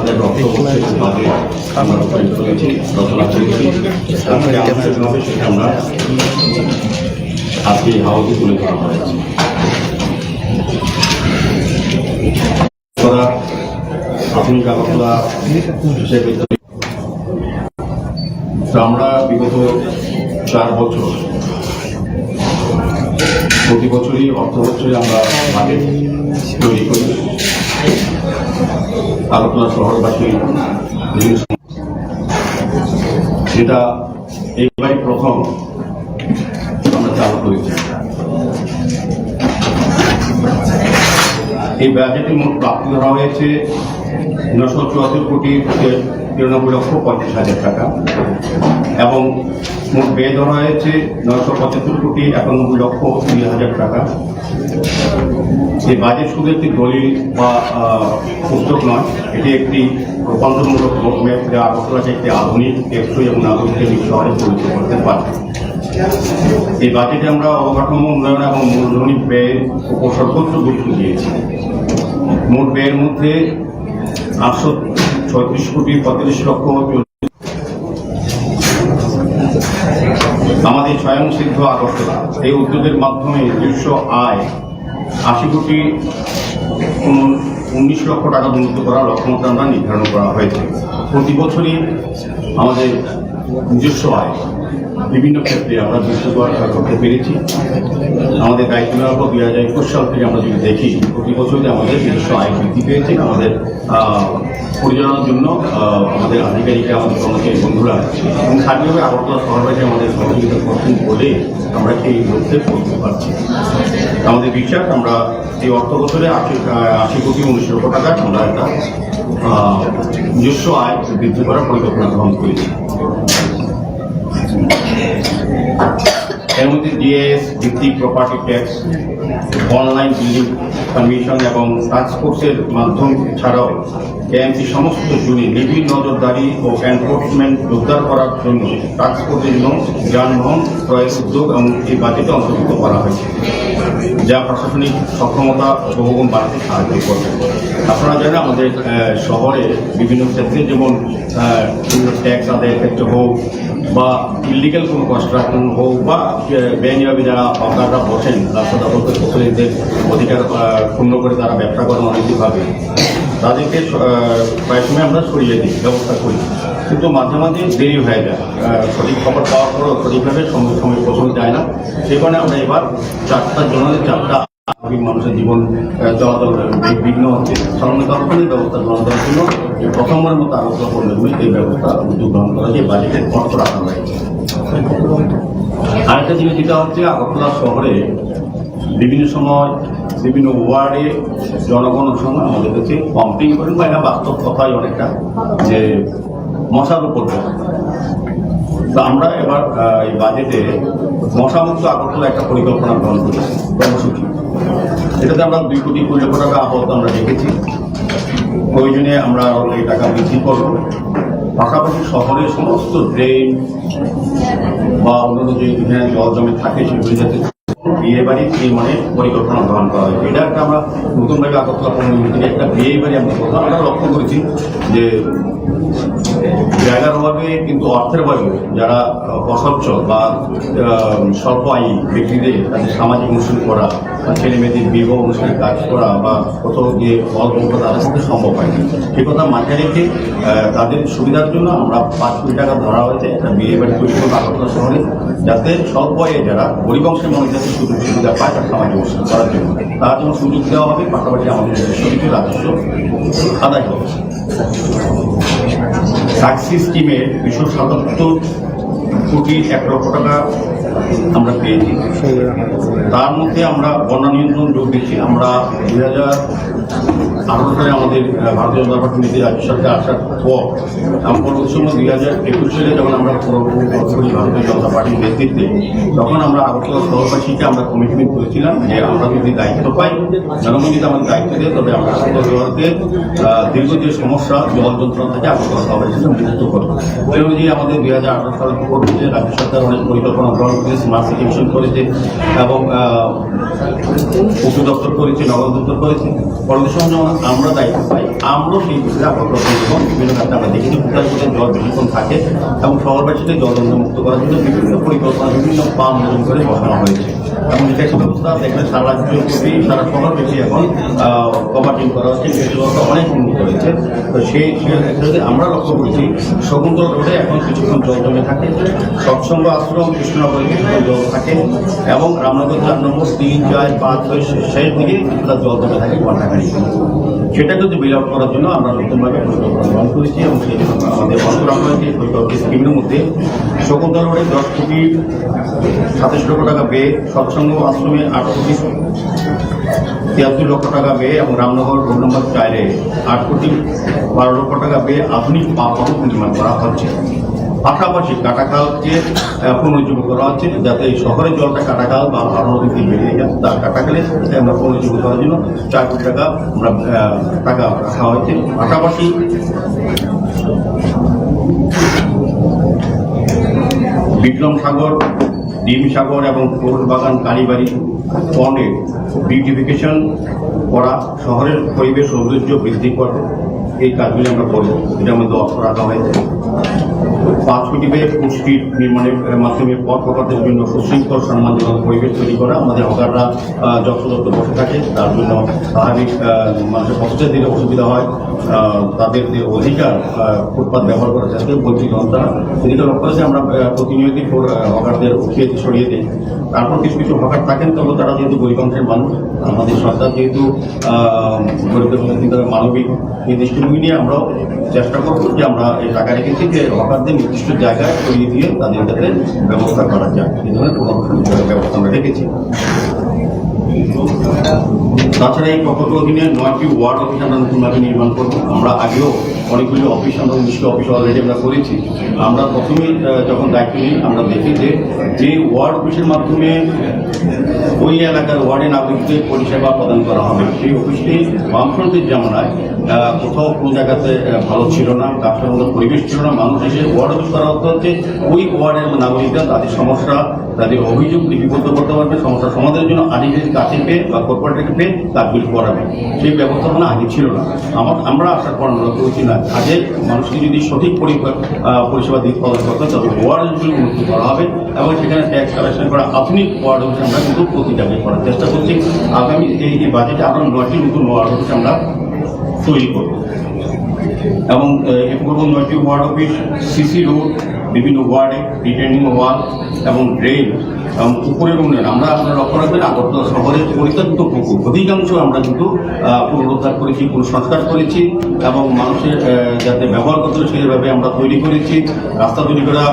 আমাদের রক্তবর্ষের বাজেট আমরা রচনা করেছি আমরা আজকে হাউসে তুলে ধরা হয়েছে। প্রাথমিক আগরতলা হিসেবে আমরা বিগত 4 বছর প্রতি বছরই অর্থ বছরে আমরা বাজেট তৈরি করি। আগরতলা শহরবাসী যেটা এইবারই প্রথম আমরা চালু করেছি। এই বাজেটে মোট প্রাপ্তি ধরা হয়েছে 974,93,50,00,000 টাকা এবং মোট ব্যয় ধরা হয়েছে 975,91,20,000 টাকা। এই বাজেট শুধু একটি দলিল বা পুস্তক নয়, এটি একটি রূপান্তরমূলক রোডম্যাপ যা আগরতলাকে একটি আধুনিক, টেকসই এবং নাগরিক শহরে পরিণত করতে পারে। এই বাজেটে আমরা অবকাঠামো উন্নয়ন এবং মূলধনিক ব্যয়ের উপর সর্বোচ্চ গুরুত্ব দিয়েছি। মোট ব্যয়ের মধ্যে 836,35,40,00,000 আমাদের স্বয়ংসিদ্ধ আগরতলা এই উদ্যোগের মাধ্যমে নিজস্ব আয় 80,19,00,000 টাকা উন্নীত করার লক্ষ্যমাত্রা আমরা নির্ধারণ করা হয়েছে। প্রতি বছরই আমাদের নিজস্ব আয় বিভিন্ন ক্ষেত্রে আমরা দৃশ্যকর করতে পেরেছি। আমাদের দায়িত্ব নেওয়ার পর 2021 সাল থেকে আমরা যদি দেখি, প্রতি বছরই আমাদের নিজস্ব আয় বৃদ্ধি পেয়েছে। আমাদের পরিচালনার জন্য আমাদের আধিকারিকরা, আমাদের কর্মচারী বন্ধুরা এবং স্থানীয়ভাবে আগরতলা শহরবাসী আমাদের সহযোগিতা করছেন বলে আমরা সেই লক্ষ্যে পৌঁছতে পারছি। আমাদের বিশ্বাস আমরা এই অর্থ বছরে 80,19,00,000 টাকা আমরা একটা নিজস্ব আয় বৃদ্ধি করার পরিকল্পনা গ্রহণ করেছি। এর মধ্যে জিএস ভিত্তিক property tax, online building commission এবং টাস্কফোর্সের মাধ্যম ছাড়াও এএমসি সমস্ত জুড়ে নিবিড় নজরদারি ও এনফোর্সমেন্ট জোরদার করার জন্য টাস্কফোর্সের জন্য যানবাহন ক্রয়ের উদ্যোগ এবং এই বাজেটে অন্তর্ভুক্ত করা হয়েছে, যা প্রশাসনিক সক্ষমতা বহুগুণ বাড়াতে সাহায্য করবে। আপনারা জানেন আমাদের শহরে বিভিন্ন ক্ষেত্রে যেমন ট্যাক্স আদায়ের ক্ষেত্রে হোক বা ইলিগাল কোনো কনস্ট্রাকশন হোক বা বেআইনিভাবে যারা হকাররা বসেন রাস্তা দখলকারীদের অধিকার ক্ষুণ্ণ করে তারা ব্যবসা করেন অনৈতিকভাবে, তাদেরকে প্রায় সময় আমরা সরিয়ে দিই, ব্যবস্থা করি। কিন্তু মাঝে মাঝে দেরি হয়ে যায়, সঠিক খবর পাওয়ার পরেও সঠিকভাবে সময় পৌঁছানো যায় না। সেই কারণে আমরা এবার 4টার জন্য 4টা মানুষের জীবন চলাচল বিঘ্ন হচ্ছে। সাধারণত অর্থনৈতিক ব্যবস্থা গ্রহণ করার জন্য প্রথমবারের মতো আগরতলা পৌরনিগমে এই ব্যবস্থা উদ্যোগ গ্রহণ করা যে বাজেটের অর্থ রাখা হয়েছে। আরেকটা জিনিস যেটা হচ্ছে, আগরতলা শহরে বিভিন্ন সময় বিভিন্ন ওয়ার্ডে জনগণের সঙ্গে আমাদের কাছে কমপ্লেন করেন বা এটা বাস্তব কথাই অনেকটা যে মশার উপর। তো আমরা এবার এই বাজেটে মশামুক্ত আগরতলা একটা পরিকল্পনা গ্রহণ করেছি, কর্মসূচি। এটাতে আমরা 2,20,00,000 টাকা আপাতত আমরা রেখেছি। প্রয়োজনে আমরা এই টাকা বৃদ্ধি করব। পাশাপাশি শহরের সমস্ত ড্রেন বা অন্যান্য যে জল জমে থাকে সেগুলি যাতে বিয়ে বাড়ি নির্মাণের পরিকল্পনা গ্রহণ করা হয়। এটা একটা আমরা নতুনভাবে আগরতলা পৌরনিগম থেকে একটা বিয়ে বাড়ি আমরা লক্ষ্য করেছি যে জায়গার অভাবে কিন্তু অর্থের অভাবে যারা অসচ্ছল বা স্বল্প আয়ী ব্যক্তিদের তাদের সামাজিক অনুষ্ঠান করা বা ছেলে মেয়েদের বিবাহ অনুষ্ঠানে কাজ করা বা কোথাও গিয়ে ফল বলতে তাদের সাথে সম্ভব হয় না। সে কথা মাথায় রেখে তাদের সুবিধার জন্য আমরা 5 কোটি টাকা ধরা হয়েছে একটা বিয়ে বাড়ি তৈরি করবো আগরতলা শহরে, যাতে স্বল্প আয়ে যারা গরিব অংশের মানুষ যাতে সুযোগ সুবিধা পায় তার সামাজিক অনুষ্ঠান করার জন্য তার জন্য সুযোগ দেওয়া হবে। পাশাপাশি আমাদের নিজস্ব রাজস্ব আদায় হবে। ট্যাক্সি স্কিমে 277,01,00,000 টাকা আমরা পেয়েছি। তার মধ্যে আমরা বন্যা নিয়ন্ত্রণ যোগ দিচ্ছি। আমরা 2018 সালে আমাদের ভারতীয় জনতা পার্টি নীতি রাজ্য সরকার আসার পর পরবর্তী সময় 2021 সালে যখন আমরা পুরোপুরি ভারতীয় জনতা পার্টির নেতৃত্বে, তখন আমরা আগরতলা শহরবাসীকে আমরা কমিটমেন্ট করেছিলাম যে আমরা যদি দায়িত্ব পাই, জনগণ যদি আমাদের দায়িত্ব দেয়, তবে আমরা আগরতলা শহরকে দীর্ঘ যে সমস্যা জল যন্ত্রণা থেকে আগরতলা শহরবাসীকে মুক্ত করবো। এই অনুযায়ী আমাদের 2018 সালের পর থেকে রাজ্য সরকার অনেক পরিকল্পনা গ্রহণ করে স্মার্ট সিটি মিশন করেছে এবং উচ্চ দপ্তর করেছি, নগর দপ্তর করেছি। পরবর্তী সময় যখন আমরা দায়িত্ব পাই, আমরাও সেই বিষয়ে আগ্রহ এবং বিভিন্ন ক্ষেত্রে আমরা দেখেছি কোথায় কোথায় জল বেশিক্ষণ থাকে এবং শহরবাসীকে জল মুক্ত করার জন্য বিভিন্ন পরিকল্পনা, বিভিন্ন পাম্প নতুন করে বসানো হয়েছে এবং নিকাশি ব্যবস্থা দেখলে সারা রাজ্যব্যাপী, সারা শহরব্যাপী এখন কভারিং করা হচ্ছে, নিকাশি ব্যবস্থা অনেক উন্নত হয়েছে। তো সেই ক্ষেত্রে আমরা লক্ষ্য করছি শকুন্তলা রোডে এখন কিছুক্ষণ জল জমে থাকে, সৎসঙ্গ আশ্রম কৃষ্ণনগরে কিছুক্ষণ জল থাকে এবং রামনগর 4 নম্বর 3, 4, 5, 6 শেষ দিকে কিছুটা জল জমে থাকে ঘন্টাখানিক। সেটাকে যদি বিল আউট করার জন্য আমরা নতুনভাবে পরিকল্পনা গ্রহণ করেছি এবং সেই জন্য আমাদের অনুপ্রাণ হয়েছে পরিকল্পিত স্কিমের মধ্যে শকুন্তলা রোডে 10 কোটি 27 লক্ষ টাকা ব্যয়, সৎসঙ্গ আশ্রমে 8 কোটি 73 লক্ষ টাকা ব্যয় এবং রামনগর রোড নম্বর 4-এ 8 কোটি 12 লক্ষ টাকা ব্যয় আধুনিক পাম্প নির্মাণ করা হচ্ছে। পাশাপাশি কাটাখালকে পুনরুজ্জীবন করা হচ্ছে যাতে শহরের জলটা কাটাখাল বা আরো নদীতে বেরিয়ে যায়, তার কাটাখালে আমরা পুনরুজ্জীবন করার জন্য 4 কোটি টাকা আমরা টাকা রাখা হয়েছে। পাশাপাশি বিক্রম সাগর, ডিম সাগর এবং ফুল বাগান কালীবাড়ি পন্ডের বিউটিফিকেশন করা, শহরের পরিবেশ সৌন্দর্য বৃদ্ধি করা, এই কাজগুলি আমরা করব। এটার মধ্যে অর্থ রাখা হয়েছে। 5 কোটি ব্যয়ে ফুড স্ট্রিট নির্মাণের মাধ্যমে পথ হকারদের জন্য সুশৃঙ্খল সম্মানজনক পরিবেশ তৈরি করা। আমাদের হকাররা যত্রতত্র বসে থাকে, তার জন্য স্বাভাবিক মানুষের পৌঁছতে দিলে অসুবিধা হয়, তাদের যে অধিকার ফুটপাত ব্যবহার করা যাতে বঞ্চিত হন তারা, সেদিকে লক্ষ্য করেছে আমরা প্রতিনিয়তই হকারদের উঠিয়ে সরিয়ে দিই। তারপর কিছু কিছু হকার থাকেন, তবে তারা যেহেতু গরিব অংশের মানুষ, আমাদের সরকার যেহেতু গরিবদের মধ্যে তারা মানবিক, এই দৃষ্টিভঙ্গি নিয়ে আমরাও চেষ্টা করবো যে আমরা এই টাকা রেখেছি যে হকারদের নির্দিষ্ট জায়গায় সরিয়ে দিয়ে তাদের যাতে ব্যবস্থা করা যায়, এই ধরনের ব্যবস্থা আমরা রেখেছি। তাছাড়া এই প্রকল্প অধীনে 9টি ওয়ার্ড অফিস আমরা নতুনভাবে নির্মাণ করবো। আমরা আগেও অনেকগুলি অফিস, আমরা 19টি অফিস অলরেডি আমরা করেছি। আমরা প্রথমেই যখন দায়িত্ব নিই আমরা দেখি যে ওয়ার্ড অফিসের মাধ্যমে ওই এলাকার ওয়ার্ডে নাগরিকদের পরিষেবা প্রদান করা হবে, সেই অফিসটি বামফ্রন্টের জামানায় কোথাও কোনো জায়গাতে ভালো ছিল না, কাজটার মতো পরিবেশ ছিল না। মানুষ এসে ওয়ার্ড অফিস করা অর্থ হচ্ছে ওই ওয়ার্ডের নাগরিকরা তাদের সমস্যা, তাদের অভিযোগ লিপিবদ্ধ করতে পারবে, সমস্যা সমাধানের জন্য আধিকারিক কাছে পেয়ে বা কর্পোরেটরকে পেয়ে কাজগুলি করাবে। সেই ব্যবস্থাপনা আগে ছিল না। আমরা আসার পর আমরা করছি না, আগে মানুষকে যদি সঠিক পরিষেবা দিতে প্রদান করতে হয় তবে ওয়ার্ডগুলি উন্নতি করা হবে এবং সেখানে ট্যাক্স কালেকশন করা আধুনিক ওয়ার্ড অফিস আমরা কিন্তু প্রতি জায়গায় করার চেষ্টা করছি। আগামী এই বাজেটে আরো 9টি নতুন ওয়ার্ড অফিস আমরা তৈরি করব এবং এ করব 9টি ওয়ার্ড অফিস, সিসি রোড, বিভিন্ন ওয়ার্ডে রিটেনিং ওয়াল এবং ড্রেন এবং পুকুরের উন্নয়ন। আমরা আপনারা লক্ষ্য রাখবেন আগরতলা শহরের পরিত্যক্ত পুকুর অধিকাংশ আমরা কিন্তু পুনরুদ্ধার করেছি, পুনঃসংস্কার করেছি এবং মানুষের যাতে ব্যবহার করতে হবে সেইভাবে আমরা তৈরি করেছি। রাস্তা তৈরি করা,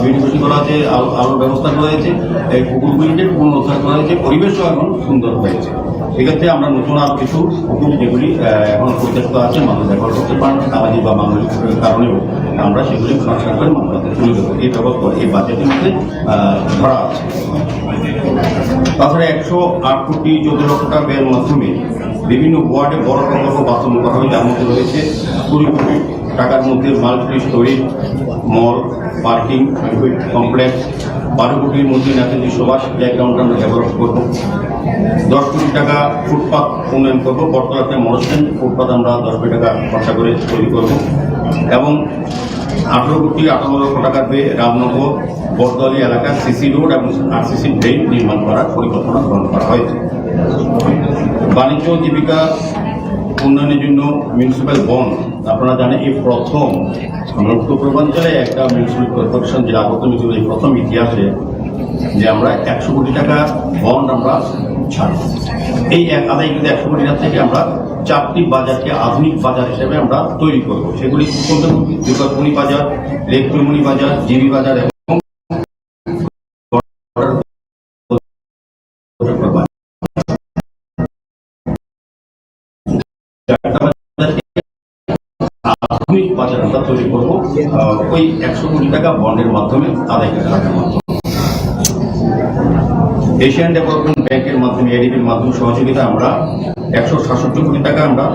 বিউটিফিকেশন করা হয়েছে, আলোর ব্যবস্থা করা হয়েছে, এই পুকুরগুলিকে পুনরুদ্ধার করা হয়েছে, পরিবেশও এখন সুন্দর হয়েছে। সেক্ষেত্রে আমরা নতুন আর কিছু পুকুর যেগুলি এখন পরিত্যক্ত আছে, মানুষ ব্যবহার করতে পারেন সামাজিক বা মানবিক কারণেও, আমরা সেগুলি সংস্কার করে মানুষকে তুলে দেবো। এই ব্যবস্থা এই বাজেটের মধ্যে ধরা আছে। তাছাড়া 108 কোটি 14 লক্ষ টাকা ব্যয়ের মাধ্যমে বিভিন্ন ওয়ার্ডে বড় প্রকল্প বাস্তবায়ন করা হয়, যার মধ্যে রয়েছে 20 কোটি টাকার মধ্যে মাল্টি স্টোরেজ মল, পার্কিং কমপ্লেক্স, 12 কোটির মধ্যে নেতাজি সুভাষ প্লেগ্রাউন্ড আমরা ডেভেলপ করবো, 10 কোটি টাকা ফুটপাথ উন্নয়ন করবো, বটতলাতে মনস্ট্যান্ড ফুটপাথ আমরা 10 কোটি টাকা খরচা করে তৈরি করবো এবং 18 কোটি 58 লক্ষ টাকার ব্যয়ে রামনগর বটতলী এলাকার সিসি রোড এবং আরসিসি ড্রেন নির্মাণ করার পরিকল্পনা গ্রহণ করা হয়েছে। বাণিজ্য জীবিকা উন্নয়নের জন্য মিউনিসিপ্যাল বন্ড, আপনারা জানেন এই প্রথম আমরা উত্তর পূর্বাঞ্চলে একটা মিউনিসিপ্যাল কর্পোরেশন জেলা আগরতলা এই প্রথম ইতিহাসে যে আমরা 100 কোটি টাকা বন্ড আমরা ছাড়ব। এই আদায় কিন্তু 100 কোটি টাকা থেকে আমরা 4টি বাজারকে আধুনিক বাজার হিসেবে আমরা তৈরি করব। সেগুলি দুর্গাপুরি বাজার, লেকচুমনি বাজার, জিবি বাজার এবং আধুনিক বাজার আমরা তৈরি করবো ওই 100 কোটি টাকা বন্ডের মাধ্যমে আদায় করে রাখার মাধ্যমে। এশিয়ান ডেভেলপমেন্ট ব্যাংকের মাধ্যমে এডিবির মাধ্যমে সহযোগিতা আমরা 167 কোটি টাকা আমরা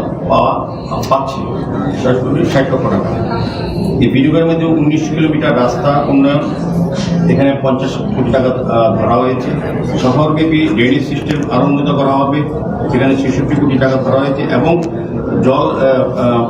পাচ্ছি, 60 লক্ষ টাকা। এই বিনিয়োগের মধ্যে 19 কিলোমিটার রাস্তা উন্নয়ন, এখানে 50 কোটি টাকা ধরা হয়েছে। শহরব্যাপী ড্রেনেজ সিস্টেম আরো উন্নত করা হবে, সেখানে 66 কোটি টাকা ধরা হয়েছে। এবং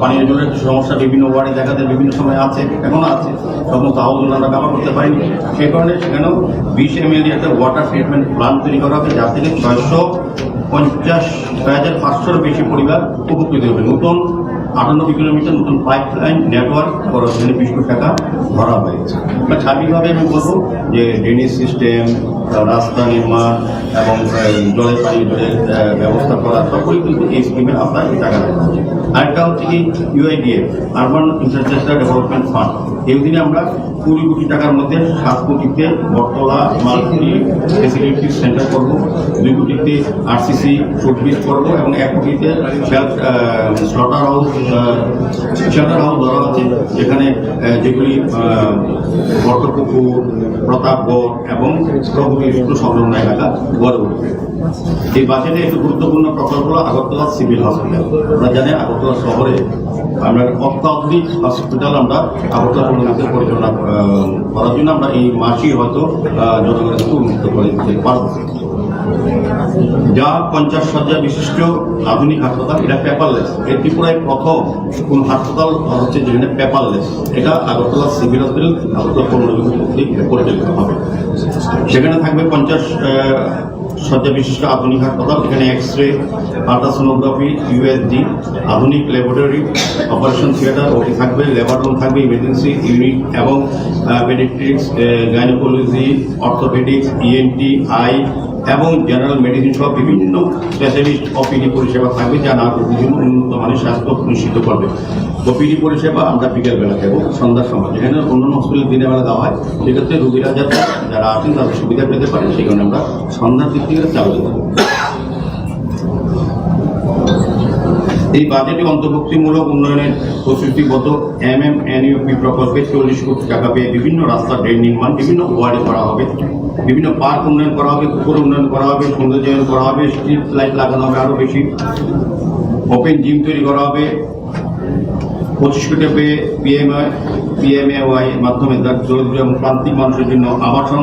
পানীয় জলের সমস্যা বিভিন্ন ওয়ার্ডে দেখা যায়, বিভিন্ন সময় আছে, এখনো আছে, সমস্ত হাউসগুলো আমরা কাভার করতে পারিনি। সেই কারণে সেখানেও 20 ml একটা ওয়াটার ট্রিটমেন্ট প্লান্ট তৈরি করা হবে, যার থেকে 650,500 বেশি পরিবার উপকৃত হবে। নতুন 98 কিলোমিটার নতুন পাইপ লাইন নেটওয়ার্ক করার জন্য 20 কোটি টাকা ধরা হয়েছে। সার্বিকভাবে আমি বলবো যে ড্রেনেজ সিস্টেম, রাস্তা নির্মাণ এবং জলের পানীয় জলের ব্যবস্থা করা সকলেই কিন্তু এই স্কিমের আপনার টাকা দেওয়া হচ্ছে। আরেকটা হচ্ছে কি UIDF urban infrastructure development fund, এই দিনে আমরা 20 কোটি টাকার মধ্যে 7 কোটিতে বটতলা মাল্টি ফেসিলিটি সেন্টার করব, 2 কোটিতে RCC ফুডব্রিজ করবো এবং 1 কোটিতে স্লটার হাউস ধরা আছে, যেখানে যেগুলি বর্তপুকুর, প্রতাপগড় এবং প্রভৃতি সংলগ্ন এলাকা গড়ে উঠবে। এই বাজেটে একটি গুরুত্বপূর্ণ প্রকল্প হল আগরতলা সিভিল হসপিটাল। আমরা জানি আগরতলা শহরে আমরা অত্যাধুনিক হসপিটাল আমরা আগরতলা পৌরসভাতে পরিচালনা করার জন্য আমরা এই মাসেই হয়তো জনগণের কাছে উন্মুক্ত করে দিতে পারব। যা 50 শয্যা বিশিষ্ট আধুনিক হাসপাতাল, এটা পেপারলেস। এর ত্রিপুরায় প্রথম কোন হাসপাতাল হচ্ছে যেখানে পেপারলেস, এটা আগরতলা সিভিল হসপিটাল আগরতলা পৌরসভা পরিচালিত হবে। সেখানে থাকবে 50 শয্যা বিশিষ্ট আধুনিক হাসপাতাল, এখানে এক্স-রে, আল্ট্রাসোনোগ্রাফি, USG, আধুনিক ল্যাবরেটরি, অপারেশন থিয়েটার, ওটি থাকবে, লেবার রুম থাকবে, ইমার্জেন্সি ইউনিট এবং paediatrics, gynaecology, orthopaedics, ENT, I এবং জেনারেল মেডিসিন সহ বিভিন্ন স্পেশালিস্ট OPD পরিষেবা থাকবে, যা নাগরিকদের জন্য উন্নত মানের স্বাস্থ্য নিশ্চিত করবে। OPD পরিষেবা আমরা বিকেলবেলা দেবো, সন্ধ্যার সময়, যেখানে অন্যান্য হসপিটাল দিনের বেলা দেওয়া হয়, সেক্ষেত্রে রোগীরা যারা আছেন তাদের সুবিধা পেতে পারে, সেই কারণে আমরা সন্ধ্যার দিক থেকে চালু দেবো। এই বাজেটে অন্তর্ভুক্তিমূলক উন্নয়নের প্রতিশ্রুতিবদ্ধ MMNUP প্রকল্পে 40 কোটি টাকা পেয়ে বিভিন্ন রাস্তা ড্রেন নির্মাণ বিভিন্ন ওয়ার্ডে করা হবে, বিভিন্ন পার্ক উন্নয়ন করা হবে, পুকুর উন্নয়ন করা হবে, সৌন্দর্যায়ন করা হবে, স্ট্রিট লাইট লাগানো হবে আরো বেশি, ওপেন জিম তৈরি করা হবে। 25 কোটি পেয়ে PMAY মাধ্যমে দরিদ্র এবং প্রান্তিক মানুষের জন্য আবাসন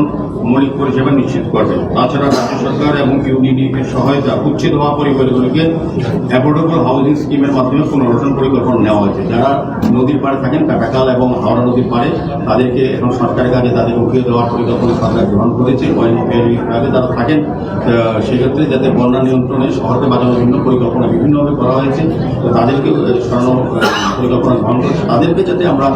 মৌলিক পরিষেবা নিশ্চিত করবে। তাছাড়া রাজ্য সরকার এবং UDD এর সহায়তা উচ্ছেদ হওয়া পরিবারগুলিকে অ্যাফোর্ডেবল হাউজিং স্কিমের মাধ্যমে পুনর্বাসন পরিকল্পনা নেওয়া হয়েছে। যারা নদীর পাড়ে থাকেন, কাটাখাল এবং হাওড়া নদীর পাড়ে, তাদেরকে এখন সরকারের কাজে তাদের উঠিয়ে দেওয়ার পরিকল্পনা সরকার গ্রহণ করেছে। তারা থাকেন, সেক্ষেত্রে যাতে বন্যা নিয়ন্ত্রণে শহরকে বাঁচানোর জন্য পরিকল্পনা বিভিন্নভাবে করা হয়েছে, তাদেরকে সরানো পরিকল্পনা গ্রহণ করেছে। তাদেরকে যাতে আমরা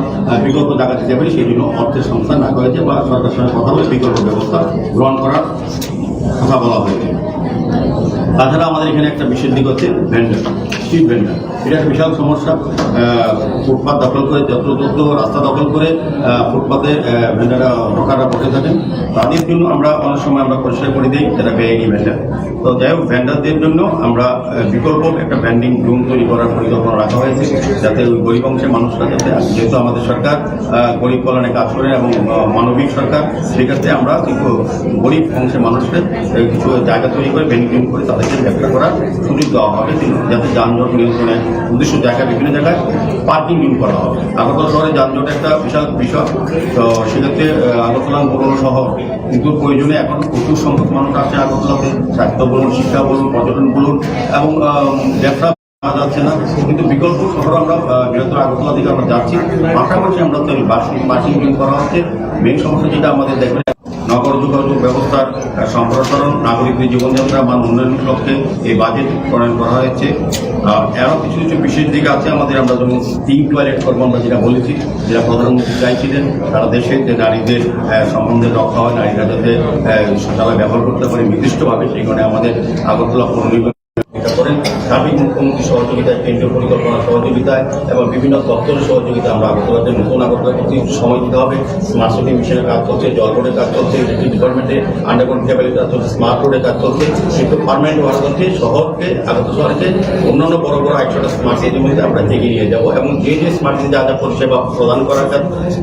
বিকল্প জায়গা দিতে পারি, সেই জন্য অর্থের সংস্থান রাখা হয়েছে বা সরকারের সঙ্গে কথা বলে বিকল্প ব্যবস্থা গ্রহণ করার কথা বলা হয়েছে। তাছাড়া আমাদের এখানে একটা বিশেষ দিক হচ্ছে ভেন্ডার, স্ট্রিট ভেন্ডার। এটা একটা বিশাল সমস্যা। ফুটপাথ দখল করে, যত্রতত্র রাস্তা দখল করে ফুটপাথে ভেন্ডাররা হকাররা বসে থাকেন, তাদের জন্য আমরা অনেক সময় আমরা পরিষ্কার করে দিই, যারা বেআইনি ভেন্ডার। তো যাই হোক, ভেন্ডারদের জন্য আমরা বিকল্প একটা ভ্যান্ডিং রুম তৈরি করার পরিকল্পনা রাখা হয়েছে, যাতে ওই গরিব অংশের মানুষরা যাতে, যেহেতু আমাদের সরকার গরিব কল্যাণে কাজ করে এবং মানবিক সরকার, সেক্ষেত্রে আমরা কিন্তু গরিব অংশের মানুষদের কিছু জায়গা তৈরি করে ভ্যান্ডিং করে তাদেরকে ব্যবসা করার সুযোগ দেওয়া হবে, যাতে যানজট নিয়ন্ত্রণে উদ্দেশ্য জায়গায় বিভিন্ন জায়গায় পার্কিং রুম করা হবে। আগরতলা শহরে যানজট একটা বিশাল বিষয়। তো সেক্ষেত্রে আগরতলা পুরনো শহর, কিন্তু প্রয়োজনে এখন প্রচুর সংখ্যক মানুষ আছে আগরতলাতে, স্বাস্থ্য বলুন, শিক্ষা বলুন, পর্যটন বলুন এবং ব্যবসা যাচ্ছে না, কিন্তু বিকল্প শহর আমরা বৃহত্তর আগরতলা দিকে আমরা যাচ্ছি। পাশাপাশি আমরা তো পার্কিং রুম করা হচ্ছে। মেন সমস্যা যেটা আমাদের দেখবেন, নগর যোগাযোগ ব্যবস্থার সম্প্রসারণ, নাগরিকদের জীবনযাত্রা মান উন্নয়নের লক্ষ্যে এই বাজেট প্রণয়ন করা হয়েছে। আরও কিছু কিছু বিশেষ দিক আছে আমাদের। আমরা যেমন স্টিম টয়লেট করবো, আমরা যেটা বলেছি, যেটা প্রধানমন্ত্রী চাইছিলেন, সারা দেশে যে নারীদের সম্বন্ধে রক্ষা হয়, নারীরা যাতে শৌচালয় ব্যবহার করতে পারে নির্দিষ্টভাবে, সেই কারণে আমাদের আগরতলা পৌর নিগম করেন। সার্বিক মুখ্যমন্ত্রীর সহযোগিতায়, কেন্দ্রীয় পরিকল্পনা সহযোগিতায় এবং বিভিন্ন দপ্তরের সহযোগিতায় আমরা আগরতলাতে নতুন আগরতলা করতে সময় দিতে হবে। স্মার্ট সিটি মিশনের কাজ চলছে, জল বোর্ডের কাজ চলছে, ইলেকট্রিক ডিপার্টমেন্টে আন্ডারগ্রাউন্ড কেবলের কাজ চলছে, স্মার্ট রোডের কাজ চলছে। কিন্তু পার্মানেন্ট ওয়ার্ক করছে শহরকে, আগরতলা শহরকে অন্যান্য বড় বড় 100টা স্মার্ট সিটির মধ্যে আমরা এগিয়ে নিয়ে যাবো এবং যে স্মার্ট সিটি যা যা পরিষেবা প্রদান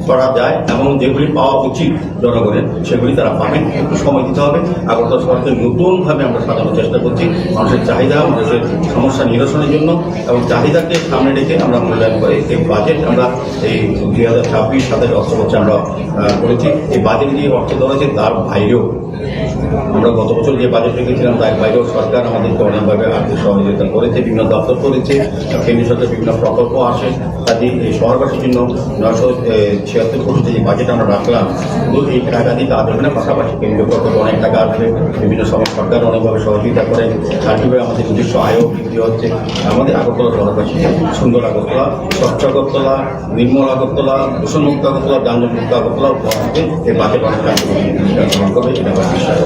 করা যায় এবং যেগুলি পাওয়া উচিত জনগণের সেগুলি তারা পাবেন। একটু সময় দিতে হবে। আগরতলা শহরকে নতুনভাবে আমরা সাজানোর চেষ্টা করছি মানুষের চাহিদা, মানুষের সমস্যা নিরসনের জন্য এবং চাহিদাকে সামনে রেখে আমরা মূল্যায়ন করে এই বাজেট আমরা এই 2026-27 অর্থবর্ষে আমরা করেছি। এই বাজেটে যে অর্থ দেওয়া হয়েছে তার বাইরেও আমরা গত বছর যে বাজেট রেখেছিলাম তার বাইরেও সরকার আমাদেরকে অনেকভাবে আর্থিক সহযোগিতা করেছে, বিভিন্ন দপ্তর করেছে, কেন্দ্রীয় সরকার বিভিন্ন প্রকল্প আসে। কাজে এই শহরবাসীর জন্য 976 কোটি যে বাজেট আমরা রাখলাম, শুধু এই টাকা দিয়ে কাজ হবে না, পাশাপাশি কেন্দ্রীয় প্রকল্প অনেক টাকা আসবে, বিভিন্ন সময় সরকার অনেকভাবে সহযোগিতা করে, সার্বিকভাবে আমাদের নিজস্ব আয়ও বৃদ্ধি হচ্ছে। আমাদের আগরতলা শহরবাসী সুন্দর আগরতলা, স্বচ্ছ আগরতলা, নির্মল আগরতলা, দূষণমুক্ত আগরতলা, যানজটমুক্ত আগরতলা উপহারকে এই বাজেট অনেক কার্যকরী গ্রহণ করবে, এটা আমার বিশ্বাস।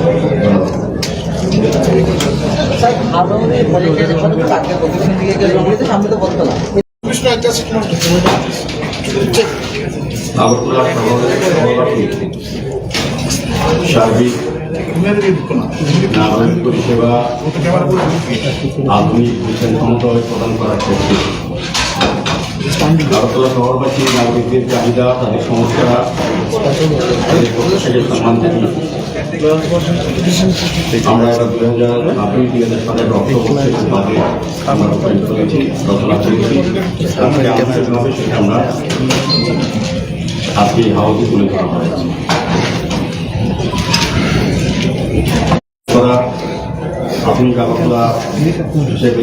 আগরতলা শহরবাসী সার্বিক নাগরিক পরিষেবা আধুনিক বিজ্ঞানসম্মতভাবে প্রদান করার ক্ষেত্রে আগরতলা শহরবাসী নাগরিকদের চাহিদা, তাদের সমস্যা, তাদের প্রত্যাশাকে সম্মান জানিয়ে আমরা 2018-2000 সালের অর্থবর্ষের বাজেট আমরা রচনা করেছি। সেটা আমরা আজকে হাউসে তুলে ধরা হয়েছে। প্রাথমিক আগরতলা হিসেবে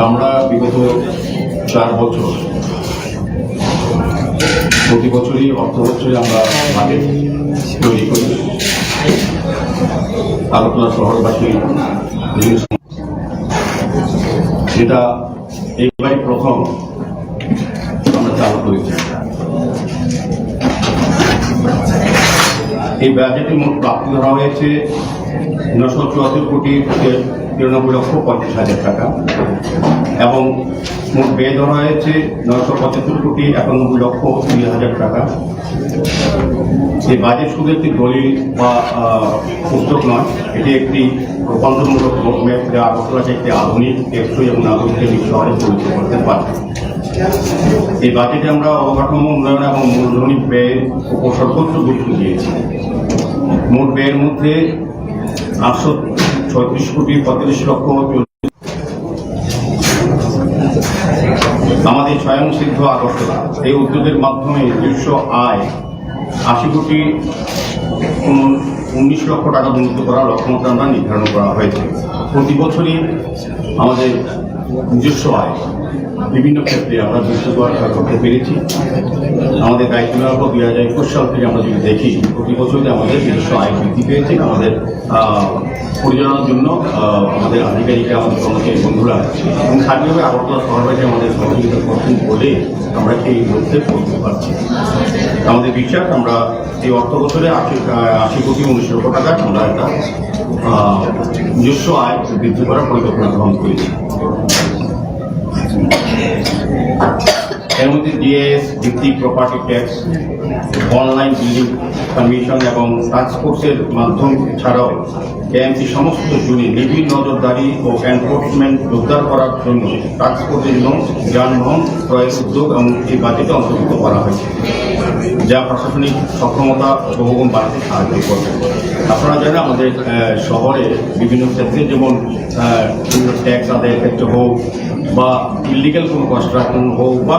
আমরা বিগত 4 বছর প্রতি বছরই অর্থবছরে আমরা বাজেট তৈরি করি। আগরতলা শহরবাসী যেটা এইবারই প্রথম আমরা চালু করেছি। এই বাজেটে মোট প্রাপ্তি ধরা হয়েছে 974,93,35,000 টাকা এবং মোট ব্যয় ধরা হয়েছে 975,91,20,000 টাকা। এই বাজেট শুধু একটি দলিল বা পুস্তক নয়, এটি একটি রূপান্তরমূলক রোডম্যাপ যা আগরতলাকে একটি আধুনিক, টেকসই এবং নাগরিক শহরে পরিণত করতে পারে। এই বাজেটে আমরা অবকাঠামো উন্নয়ন এবং মূলধনী ব্যয়ের উপর সর্বোচ্চ গুরুত্ব দিয়েছি। মোট ব্যয়ের মধ্যে 836,35,40,00,000 আমাদের স্বয়ংসিদ্ধ আগরতলা এই উদ্যোগের মাধ্যমে নিজস্ব আয় 80,19,00,000 টাকা উন্নীত করার লক্ষ্যমাত্রা আমরা নির্ধারণ করা হয়েছে। প্রতি বছরই আমাদের নিজস্ব আয় বিভিন্ন ক্ষেত্রে আমরা দৃশ্যকর করতে পেরেছি। আমাদের দায়িত্ব নেওয়ার পর 2021 সাল থেকে আমরা যদি দেখি, প্রতি বছরই আমাদের নিজস্ব আয় বৃদ্ধি পেয়েছে। আমাদের পরিচালনার জন্য আমাদের আধিকারিক, আমাদের কর্মচারী বন্ধুরা এবং সার্বিকভাবে আগরতলা শহরবাসী আমাদের সহযোগিতা করছেন বলে আমরা এই লক্ষ্যে পৌঁছতে পারছি। আমাদের বিশ্বাস আমরা এই অর্থ বছরে 80,19,00,000 টাকা আমরা একটা নিজস্ব আয় বৃদ্ধি করার পরিকল্পনা গ্রহণ করেছি। এর মধ্যে ডিএস ভিত্তিক property tax, online building commission এবং ট্রান্সপোর্টের মাধ্যম ছাড়াও কেএমসি সমস্ত জুনি নিবিড় নজরদারি ও এনফোর্সমেন্ট জোরদার করার জন্য ট্রান্সপোর্টের জন্য যানবাহন ক্রয়ের উদ্যোগ এবং এই বাজেটে অন্তর্ভুক্ত করা হয়েছে, যা প্রশাসনিক সক্ষমতা বহুগুণ বাড়াতে সাহায্য করবে। আপনারা জানেন আমাদের শহরে বিভিন্ন ক্ষেত্রে যেমন ট্যাক্স আদায়ের ক্ষেত্রে হোক বা ইলিগাল কোনো কনস্ট্রাকশন হোক বা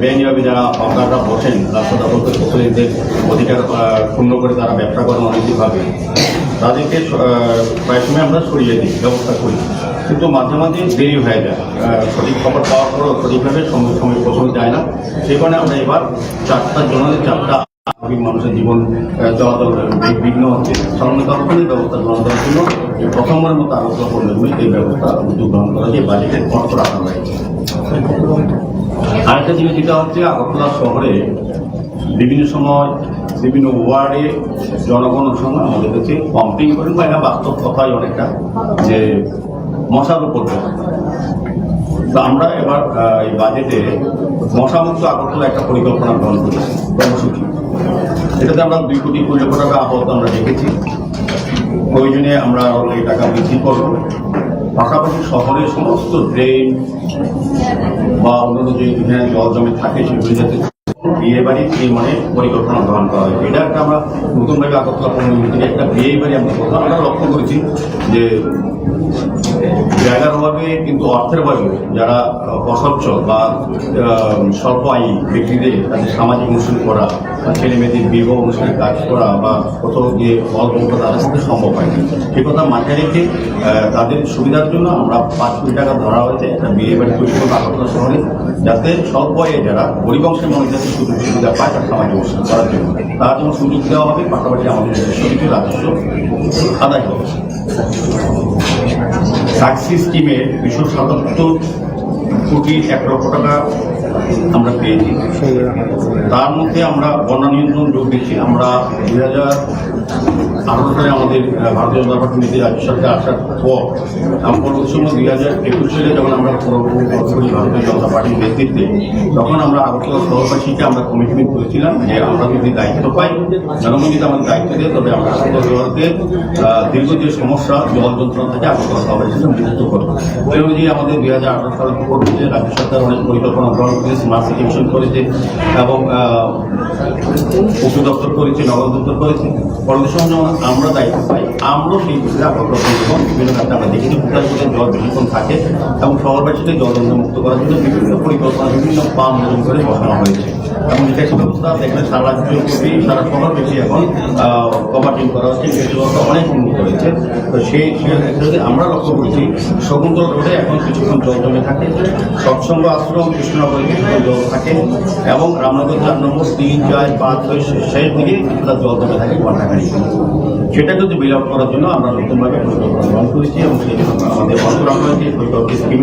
বেআইনিভাবে যারা হকাররা বসেন রাস্তা বলতে প্রতিনিধিদের অধিকার ক্ষুণ্ণ করে তারা ব্যবসা করেন অনৈতিকভাবে, তাদেরকে প্রায় সময় আমরা সরিয়ে দিই, ব্যবস্থা করি। কিন্তু মাঝে মাঝে দেরি হয়ে যায়, সঠিক খবর পাওয়ার পরও সঠিকভাবে সময় পৌঁছানো যায় না। সেই কারণে আমরা এবার 4টা জনের 4টা মানুষের জীবন চলাচল বিঘ্ন হচ্ছে। সাধারণ তাৎক্ষণিক ব্যবস্থা গ্রহণ করার জন্য প্রথমবারের মতো আগরতলা পণ্যগুলি এই ব্যবস্থা উদ্যোগ গ্রহণ করা যে বাজেটের অর্থ রাখা হয়েছে। আরেকটা জিনিস যেটা হচ্ছে আগরতলা শহরে বিভিন্ন সময় বিভিন্ন ওয়ার্ডে জনগণ সময় আমাদের কাছে কমপ্লেন করেন বা এটা বাস্তব কথাই অনেকটা যে মশার উপর। তো আমরা এবার এই বাজেটে মশামুক্ত আগরতলা একটা পরিকল্পনা গ্রহণ করেছি, কর্মসূচি। এটাতে আমরা 2 কোটি 20 লক্ষ টাকা আপাতত আমরা রেখেছি। প্রয়োজনে আমরা এই টাকা বৃদ্ধি করব। পাশাপাশি শহরের সমস্ত ড্রেন বা অন্যান্য যে যেখানে জল জমে থাকে সেগুলি যাতে বিয়ে বাড়ি নির্মাণের পরিকল্পনা গ্রহণ করা হয়। এটা একটা আমরা নতুনভাবে আগরতলা পৌর থেকে একটা বিয়ে বাড়ি আমরা লক্ষ্য করেছি যে জায়গার অভাবে কিন্তু অর্থের অভাবে যারা অসচ্ছল বা স্বল্প আয়ী ব্যক্তিদের তাদের সামাজিক অনুষ্ঠান করা বা ছেলে মেয়েদের বিবাহ অনুষ্ঠানে কাজ করা বা কোথাও গিয়ে অল্প তাদের সাথে সম্ভব হয়নি। সে কথা মাথায় রেখে তাদের সুবিধার জন্য আমরা 5 কোটি টাকা ধরা হয়েছে একটা বিয়ে বাড়ি তৈরি করবো আগরতলা শহরে, যাতে স্বল্প আয়ে যারা গরিব অংশের মানুষ যাতে সুযোগ সুবিধা পায় তার সামাজিক অনুষ্ঠান করার জন্য তার জন্য সুযোগ দেওয়া হবে। পাশাপাশি আমাদের কিছু রাজস্ব আদায় হবে। সাকসি স্কিমে 277 কোটি 1 লক্ষ টাকা আমরা পেয়েছি। তার মধ্যে আমরা বন্যা নিয়ন্ত্রণ যোগ দিচ্ছি। আমরা 2018 সালে আমাদের ভারতীয় জনতা পার্টি নীতি রাজ্য সরকার আসার পর পরবর্তী সময় 2021 সালে যখন আমরা পুরোপুরি ভারতীয় জনতা পার্টির নেতৃত্বে তখন আমরা আগরতলা শহরবাসীকে আমরা কমিটমেন্ট করেছিলাম যে আমরা যদি দায়িত্ব পাই, জনগণ যদি আমাদের দায়িত্ব দেয় তবে আমরা আগরতলা শহরকে দীর্ঘ যে সমস্যা জল যন্ত্রণা থেকে আগরতলা শহরবাসীকে মুক্ত করবো। এই অনুযায়ী আমাদের 2018 সালের পর থেকে রাজ্য সরকার অনেক পরিকল্পনা গ্রহণ করেছে, স্মার্ট সিটি মিশন করেছে এবং উপ দপ্তর করেছে, নগর দপ্তর করেছে। পরবর্তী সময় যখন আমরা দায়িত্ব পাই আমরাও সেই বিষয়ে আগরতলা এবং বিভিন্ন ক্ষেত্রে আমরা দেখেছি কোথায় কোথায় জল বেশিক্ষণ থাকে এবং শহরবাসীকে জল যন্ত্র মুক্ত করার জন্য বিভিন্ন পরিকল্পনা বিভিন্ন পাম্প নতুন করে বসানো হয়েছে এবং নিকাশি ব্যবস্থা এখানে সারা রাজ্য ব্যাপী সারা শহর বেশি এখন কভারিং করা হচ্ছে, নিকাশি ব্যবস্থা অনেক উন্নত হয়েছে। তো সেই ক্ষেত্রে আমরা লক্ষ্য করেছি শকুন্তলা রোডে এখন কিছুক্ষণ জল জমে থাকে, সৎসঙ্গ আশ্রম কৃষ্ণনগরে কিছুক্ষণ জল থাকে এবং রামনগর 4 নম্বর 3, 4, 5, 6 শেষ দিকে কিছুটা জল জমে থাকে ঘন্টাখানি। সেটা কিন্তু বিল আউট করার জন্য আমরা নতুনভাবে পরিকল্পনা গ্রহণ করেছি এবং সেই জন্য আমাদের বন্ধ রাখা হয়েছে পরিকল্পিত স্কিম